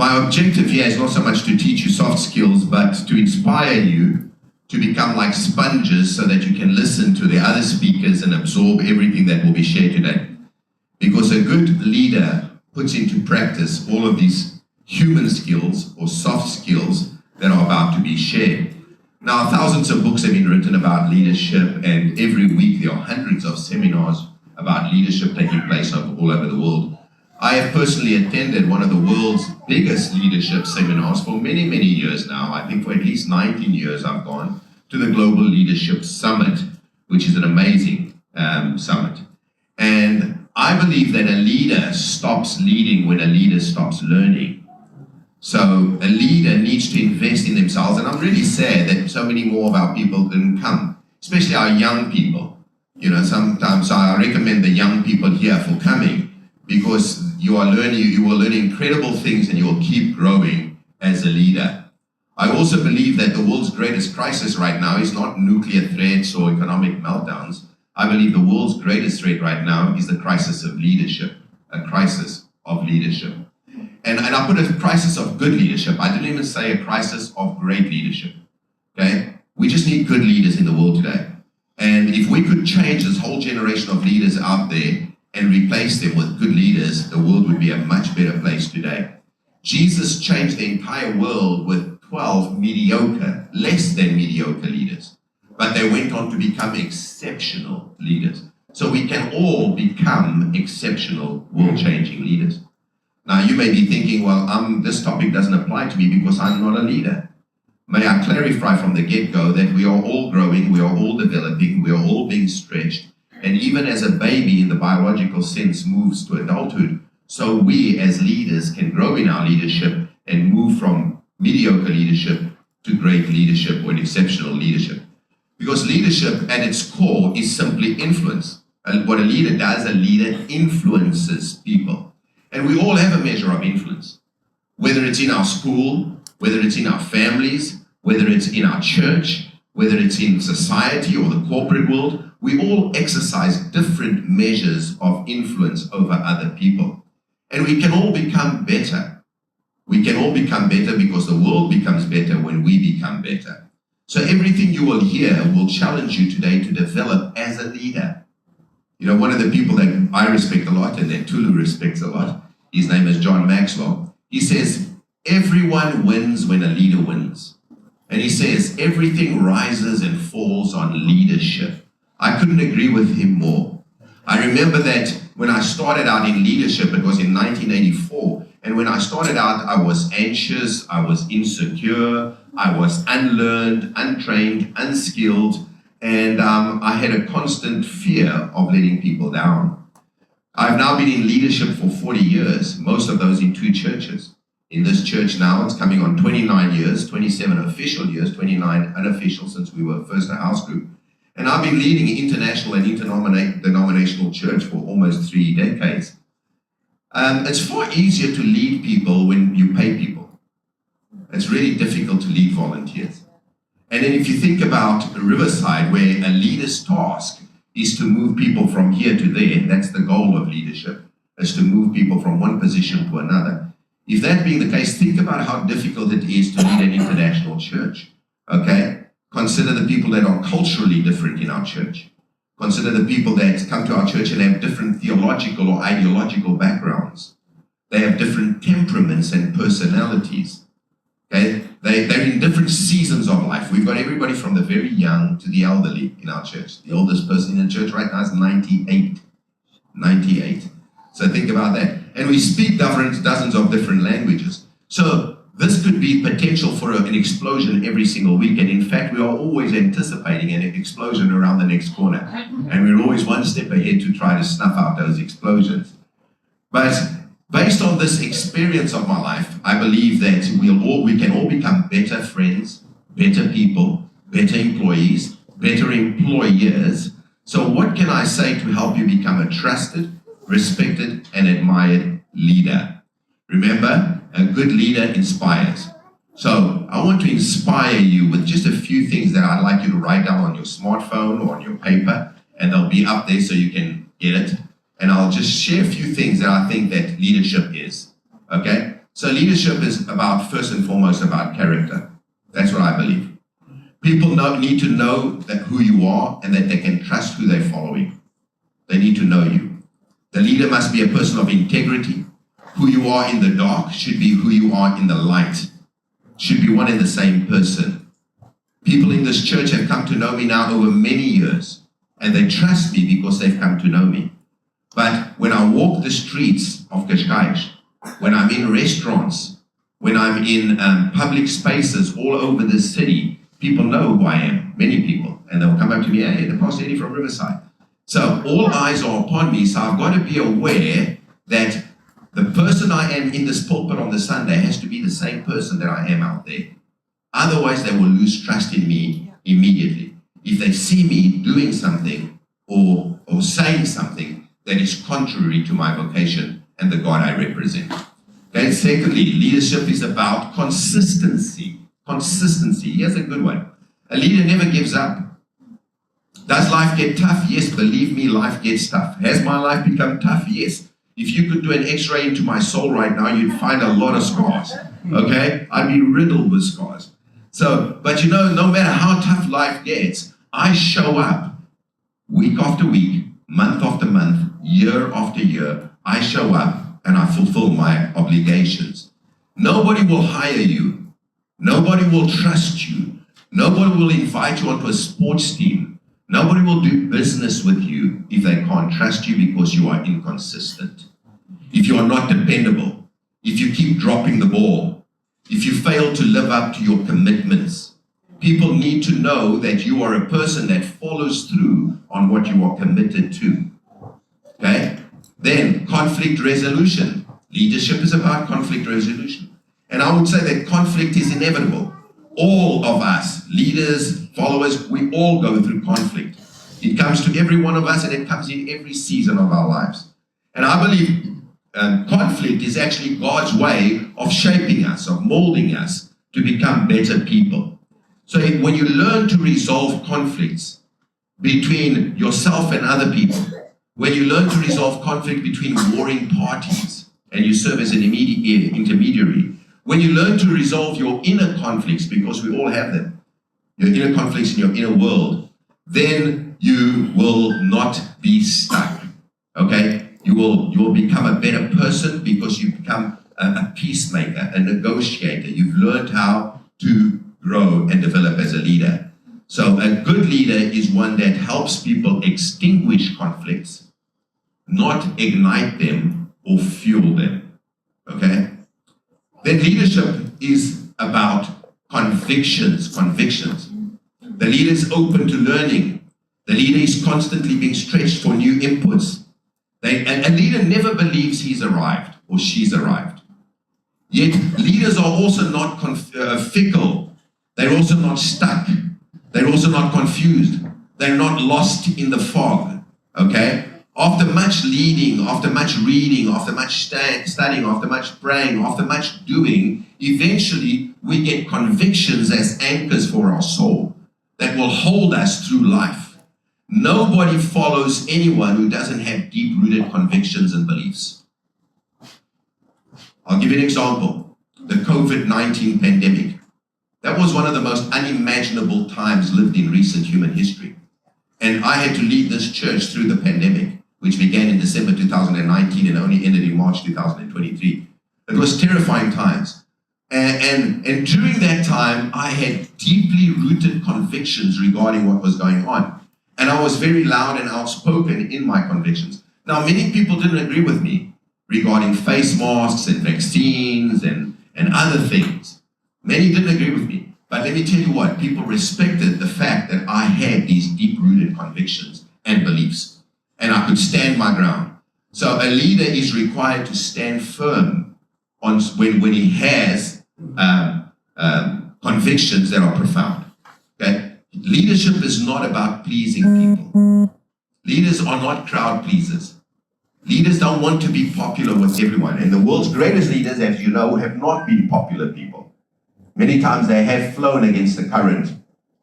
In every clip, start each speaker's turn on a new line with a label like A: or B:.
A: My objective here is not so much to teach you soft skills, but to inspire you to become like sponges so that you can listen to the other speakers and absorb everything that will be shared today. Because a good leader puts into practice all of these human skills or soft skills that are about to be shared. Now, thousands of books have been written about leadership, and every week there are hundreds of seminars about leadership taking place all over the world. I have personally attended one of the world's biggest leadership seminars for many, many years now. I think for at least 19 years I've gone to the Global Leadership Summit, which is an amazing summit. And I believe that a leader stops leading when a leader stops learning. So a leader needs to invest in themselves, and I'm really sad that so many more of our people didn't come, especially our young people. You know, sometimes I recommend the young people here for coming, because you will learn incredible things and you will keep growing as a leader. I also believe that the world's greatest crisis right now is not nuclear threats or economic meltdowns. I believe the world's greatest threat right now is the crisis of leadership, a crisis of leadership. And I put a crisis of good leadership. I didn't even say a crisis of great leadership, okay? We just need good leaders in the world today. And if we could change this whole generation of leaders out there and replace them with good leaders, the world would be a much better place today. Jesus changed the entire world with 12 mediocre, less than mediocre leaders. But they went on to become exceptional leaders. So we can all become exceptional, world-changing leaders. Now, you may be thinking, well, this topic doesn't apply to me because I'm not a leader. May I clarify from the get-go that we are all growing, we are all developing, we are all being stretched. And even as a baby in the biological sense moves to adulthood, so we as leaders can grow in our leadership and move from mediocre leadership to great leadership or exceptional leadership. Because leadership at its core is simply influence. And what a leader does, a leader influences people. And we all have a measure of influence. Whether it's in our school, whether it's in our families, whether it's in our church, whether it's in society or the corporate world, we all exercise different measures of influence over other people. And we can all become better. We can all become better because the world becomes better when we become better. So everything you will hear will challenge you today to develop as a leader. You know, one of the people that I respect a lot and that Tulu respects a lot, his name is John Maxwell. He says, everyone wins when a leader wins. And he says, everything rises and falls on leadership. I couldn't agree with him more. I remember that when I started out in leadership, it was in 1984. And when I started out, I was anxious, I was insecure, I was unlearned, untrained, unskilled, and I had a constant fear of letting people down. I've now been in leadership for 40 years, most of those in 2 churches. In this church now, it's coming on 29 years, 27 official years, 29 unofficial since we were first a house group. And I've been leading international and interdenominational church for almost 3 decades. It's far easier to lead people when you pay people. It's really difficult to lead volunteers. And then if you think about Riverside, where a leader's task is to move people from here to there, that's the goal of leadership, is to move people from one position to another. If that being the case, think about how difficult it is to lead an international church, okay? Consider the people that are culturally different in our church. Consider the people that come to our church and have different theological or ideological backgrounds. They have different temperaments and personalities. Okay? They're in different seasons of life. We've got everybody from the very young to the elderly in our church. The oldest person in the church right now is 98. 98. So think about that. And we speak dozens of different languages. So this could be potential for an explosion every single week. And in fact, we are always anticipating an explosion around the next corner. And we're always one step ahead to try to snuff out those explosions. But based on this experience of my life, I believe that we can all become better friends, better people, better employees, better employers. So what can I say to help you become a trusted, respected, and admired leader? Remember, a good leader inspires. So I want to inspire you with just a few things that I'd like you to write down on your smartphone or on your paper, and they'll be up there so you can get it. And I'll just share a few things that I think that leadership is. Okay? So leadership is about, first and foremost, about character. That's what I believe. People need to know that who you are and that they can trust who they're following. They need to know you. The leader must be a person of integrity. Who you are in the dark should be who you are in the light. Should be one and the same person. People in this church have come to know me now over many years, and they trust me because they've come to know me. But when I walk the streets of Cascais, when I'm in restaurants, when I'm in public spaces all over the city, people know who I am, many people, and they'll come up to me, hey, the Pastor Eddie from Riverside. So all eyes are upon me, so I've got to be aware that the person I am in this pulpit on the Sunday has to be the same person that I am out there. Otherwise, they will lose trust in me immediately. If they see me doing something or saying something that is contrary to my vocation and the God I represent. Okay, secondly, leadership is about consistency. Consistency. Here's a good one. A leader never gives up. Does life get tough? Yes, believe me, life gets tough. Has my life become tough? Yes. If you could do an x-ray into my soul right now, you'd find a lot of scars. Okay? I'd be riddled with scars. So, but you know, no matter how tough life gets, I show up week after week, month after month, year after year. I show up and I fulfill my obligations. Nobody will hire you. Nobody will trust you. Nobody will invite you onto a sports team. Nobody will do business with you if they can't trust you because you are inconsistent. If you are not dependable, if you keep dropping the ball, if you fail to live up to your commitments, people need to know that you are a person that follows through on what you are committed to. Okay? Then, conflict resolution. Leadership is about conflict resolution. And I would say that conflict is inevitable. All of us, leaders, followers, we all go through conflict. It comes to every one of us and it comes in every season of our lives. And I believe conflict is actually God's way of shaping us, of molding us to become better people. So when you learn to resolve conflicts between yourself and other people, when you learn to resolve conflict between warring parties and you serve as an intermediary, when you learn to resolve your inner conflicts, because we all have them, your inner conflicts in your inner world, then you will not be stuck. Okay? You will become a better person because you become a peacemaker, a negotiator. You've learned how to grow and develop as a leader. So a good leader is one that helps people extinguish conflicts, not ignite them or fuel them. Okay? Then leadership is about convictions. The leader is open to learning. The leader is constantly being stretched for new inputs. A leader never believes he's arrived or she's arrived. Yet leaders are also not fickle. They're also not stuck. They're also not confused. They're not lost in the fog. Okay? After much leading, after much reading, after much studying, after much praying, after much doing, eventually we get convictions as anchors for our soul that will hold us through life. Nobody follows anyone who doesn't have deep-rooted convictions and beliefs. I'll give you an example. The COVID-19 pandemic. That was one of the most unimaginable times lived in recent human history. And I had to lead this church through the pandemic, which began in December 2019 and only ended in March 2023. It was terrifying times. And during that time, I had deeply rooted convictions regarding what was going on. And I was very loud and outspoken in my convictions. Now, many people didn't agree with me regarding face masks and vaccines and other things. Many didn't agree with me. But let me tell you what, people respected the fact that I had these deep-rooted convictions and beliefs. And I could stand my ground. So a leader is required to stand firm on when he has convictions that are profound. Okay? Leadership is not about pleasing people. Leaders are not crowd pleasers. Leaders don't want to be popular with everyone. And the world's greatest leaders, as you know, have not been popular people. Many times they have flown against the current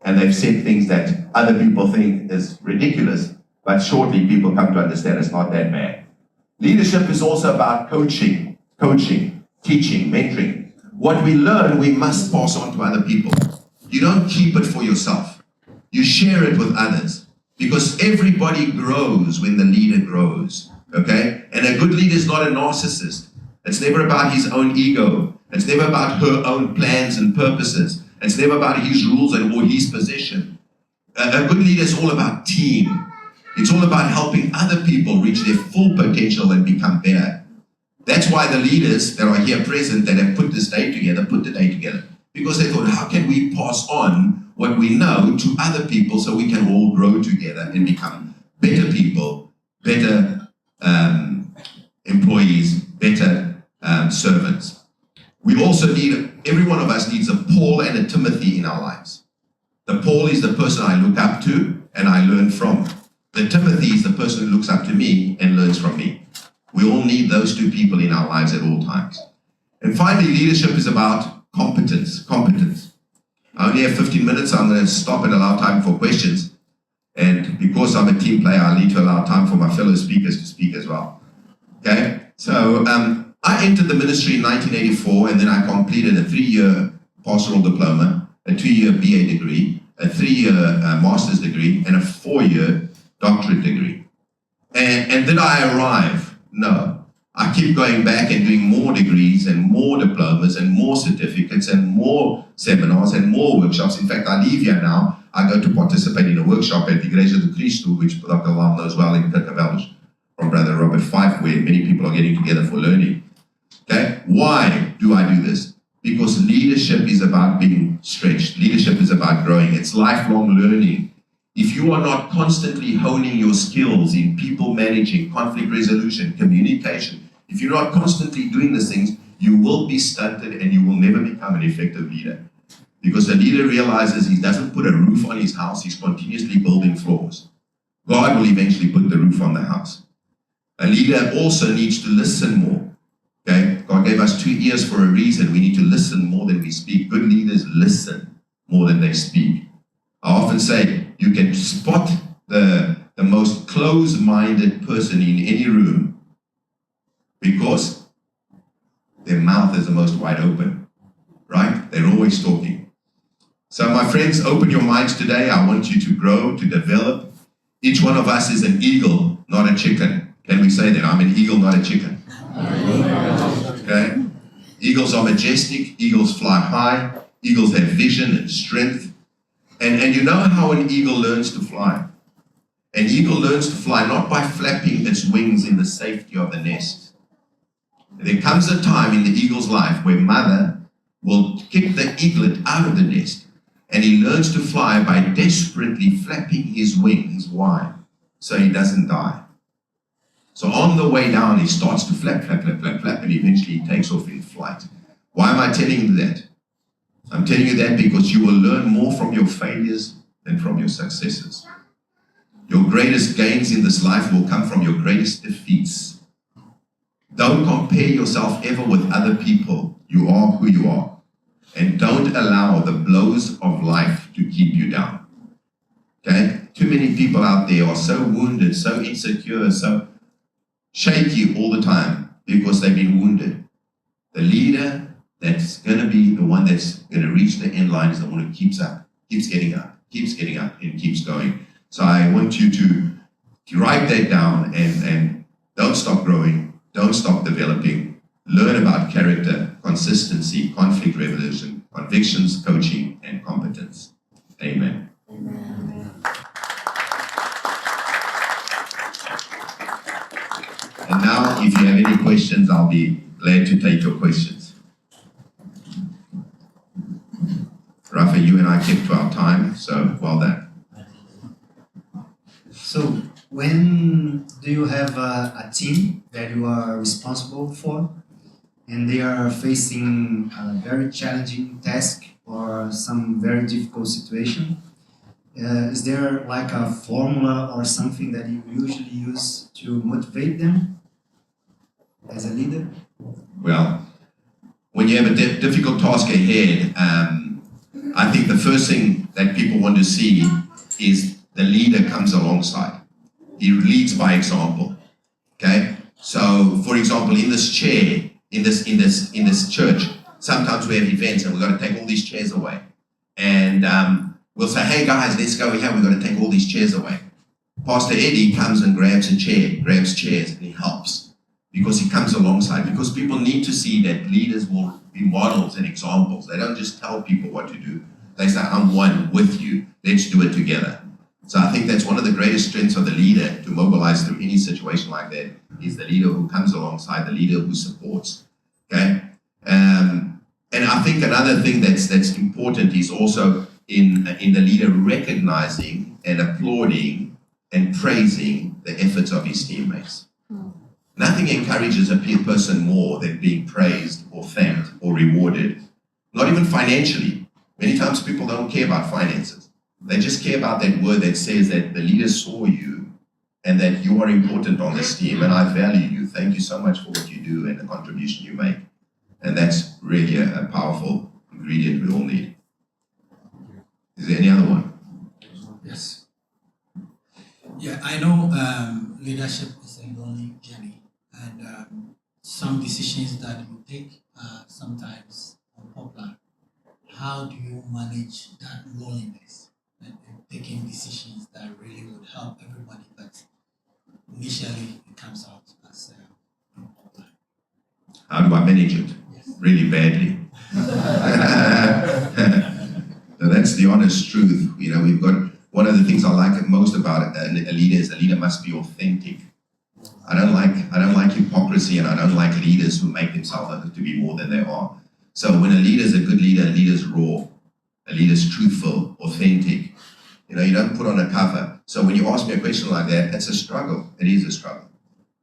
A: and they've said things that other people think is ridiculous, but shortly people come to understand it's not that bad. Leadership is also about coaching. teaching, mentoring. What we learn, we must pass on to other people. You don't keep it for yourself. You share it with others. Because everybody grows when the leader grows. Okay? And a good leader is not a narcissist. It's never about his own ego. It's never about her own plans and purposes. It's never about his rules or his position. A good leader is all about team. It's all about helping other people reach their full potential and become better. That's why the leaders that are here present that have put this day together, put the day together. Because they thought, how can we pass on what we know to other people so we can all grow together and become better people, better employees, better servants. We also need, every one of us needs a Paul and a Timothy in our lives. The Paul is the person I look up to and I learn from. The Timothy is the person who looks up to me and learns from me. We all need those two people in our lives at all times. And finally, leadership is about competence. I only have 15 minutes, so I'm going to stop and allow time for questions. And because I'm a team player, I need to allow time for my fellow speakers to speak as well. Okay? So I entered the ministry in 1984, and then I completed a 3-year pastoral diploma, a 2-year BA degree, a 3-year master's degree, and a 4-year doctorate degree. And did I arrive? No. I keep going back and doing more degrees and more diplomas and more certificates and more seminars and more workshops. In fact, I leave here now. I go to participate in a workshop at Igreja do Cristo, which Dr. Lam knows well in Cascais, from Brother Robert Fife, where many people are getting together for learning. Okay? Why do I do this? Because leadership is about being stretched. Leadership is about growing. It's lifelong learning. If you are not constantly honing your skills in people managing, conflict resolution, communication, if you're not constantly doing these things, you will be stunted and you will never become an effective leader. Because the leader realizes he doesn't put a roof on his house, he's continuously building floors. God will eventually put the roof on the house. A leader also needs to listen more. Okay? God gave us 2 ears for a reason. We need to listen more than we speak. Good leaders listen more than they speak. I often say, you can spot the most closed-minded person in any room because their mouth is the most wide open, right? They're always talking. So my friends, open your minds today. I want you to grow, to develop. Each one of us is an eagle, not a chicken. Can we say that? I'm an eagle, not a chicken. Okay? Eagles are majestic. Eagles fly high. Eagles have vision and strength. And you know how an eagle learns to fly? An eagle learns to fly not by flapping its wings in the safety of the nest. There comes a time in the eagle's life where mother will kick the eaglet out of the nest, and he learns to fly by desperately flapping his wings. Why? So he doesn't die. So on the way down, he starts to flap, flap, flap, flap, flap, and eventually he takes off in flight. Why am I telling you that? I'm telling you that because you will learn more from your failures than from your successes. Your greatest gains in this life will come from your greatest defeats. Don't compare yourself ever with other people. You are who you are. And don't allow the blows of life to keep you down. Okay? Too many people out there are so wounded, so insecure, so shaky all the time because they've been wounded. The leader that's going to be the one that's going to reach the end line is the one who keeps up, keeps getting up, and keeps going. So I want you to write that down and don't stop growing, don't stop developing. Learn about character, consistency, conflict resolution, convictions, coaching, and competence. Amen. Amen. And now, if you have any questions, I'll be glad to take your questions. Rafa, you and I kept to our time, so well done.
B: So, when do you have a team that you are responsible for, and they are facing a very challenging task or some very difficult situation? Is there like a formula or something that you usually use to motivate them as a leader?
A: Well, when you have a difficult task ahead, I think the first thing that people want to see is the leader comes alongside. He leads by example. Okay? So, for example, in this chair, in this church, sometimes we have events and we've got to take all these chairs away. And we'll say, hey guys, let's go here, we've got to take all these chairs away. Pastor Eddie comes and grabs chairs, and he helps. Because he comes alongside, because people need to see that leaders will be models and examples. They don't just tell people what to do. They say, I'm one with you, let's do it together. So I think that's one of the greatest strengths of the leader to mobilize through any situation like that, is the leader who comes alongside, the leader who supports. Okay? And I think another thing that's important is also in the leader recognizing and applauding and praising the efforts of his teammates. Nothing encourages a person more than being praised or thanked or rewarded, not even financially. Many times people don't care about finances. They just care about that word that says that the leader saw you and that you are important on this team and I value you. Thank you so much for what you do and the contribution you make. And that's really a powerful ingredient we all need. Is there any other one?
C: Yes. Yeah, I know leadership is a lonely journey, and some decisions that you take are sometimes unpopular. How do you manage that loneliness and taking decisions that really would help everybody, but initially it comes out as unpopular?
A: How do I manage it?
C: Yes.
A: Really badly. So that's the honest truth. You know, we've got one of the things I like most about a leader is a leader must be authentic. I don't like hypocrisy, and I don't like leaders who make themselves out to be more than they are. So when a leader is a good leader, a leader's raw, a leader's truthful, authentic. You know, you don't put on a cover. So when you ask me a question like that, it's a struggle. It is a struggle.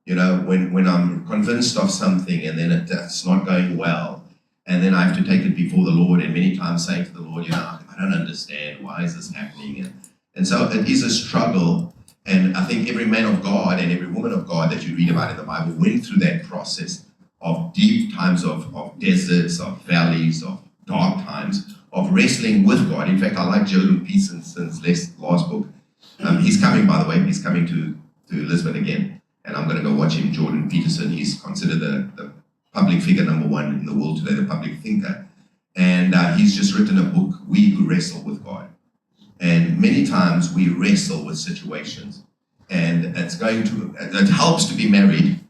A: You know, when I'm convinced of something and then it's not going well, and then I have to take it before the Lord, and many times saying to the Lord, you know, I don't understand, why is this happening? And so it is a struggle, and I think every man of God and every woman of God that you read about in the Bible went through that process of deep times of deserts, of valleys, of dark times, of wrestling with God. In fact, I like Jordan Peterson's last book. He's coming, by the way, he's coming to Lisbon again, and I'm going to go watch him. Jordan Peterson, he's considered the public figure number one in the world today, the public thinker. And he's just written a book, We Who Wrestle with God. And many times we wrestle with situations. And it helps to be married,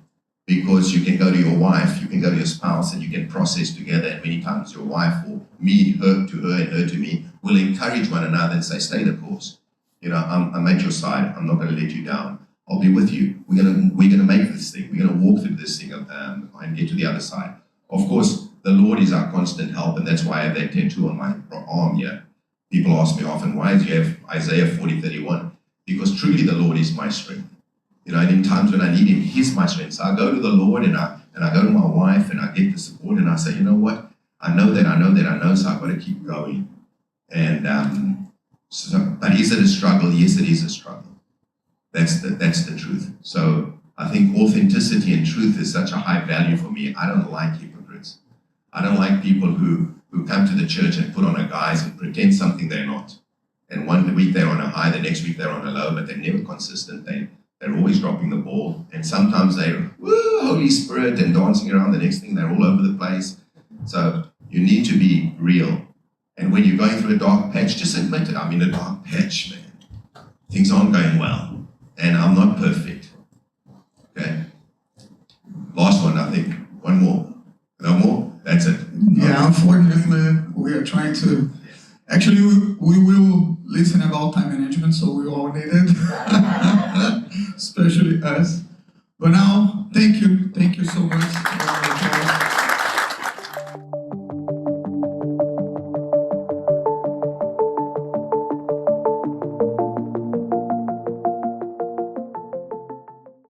A: because you can go to your wife, you can go to your spouse, and you can process together. And many times your wife, or me, her to her, and her to me, will encourage one another and say, stay the course. You know, I'm at your side. I'm not going to let you down. I'll be with you. We're gonna make this thing. We're gonna walk through this thing and get to the other side. Of course, the Lord is our constant help, and that's why I have that tattoo on my arm here. People ask me often, why do you have Isaiah 40:31? Because truly the Lord is my strength. You know, and in times when I need Him, He's my strength. So I go to the Lord, and I go to my wife, and I get the support, and I say, you know what? I know, so I've got to keep going. And but is it a struggle? Yes, it is a struggle. That's the truth. So I think authenticity and truth is such a high value for me. I don't like hypocrites. I don't like people who come to the church and put on a guise and pretend something they're not. And one week they're on a high, the next week they're on a low, but they're never consistent. They're always dropping the ball. And sometimes they're, woo, Holy Spirit, and dancing around. The next thing, they're all over the place. So you need to be real. And when you're going through a dark patch, just admit it. I'm in a dark patch, man. Things aren't going well. And I'm not perfect. Okay? Last one, I think. One more. No more? That's it.
D: Yeah, unfortunately, we are trying to... Actually, we will listen about time management, so we all need it. Especially us. But now,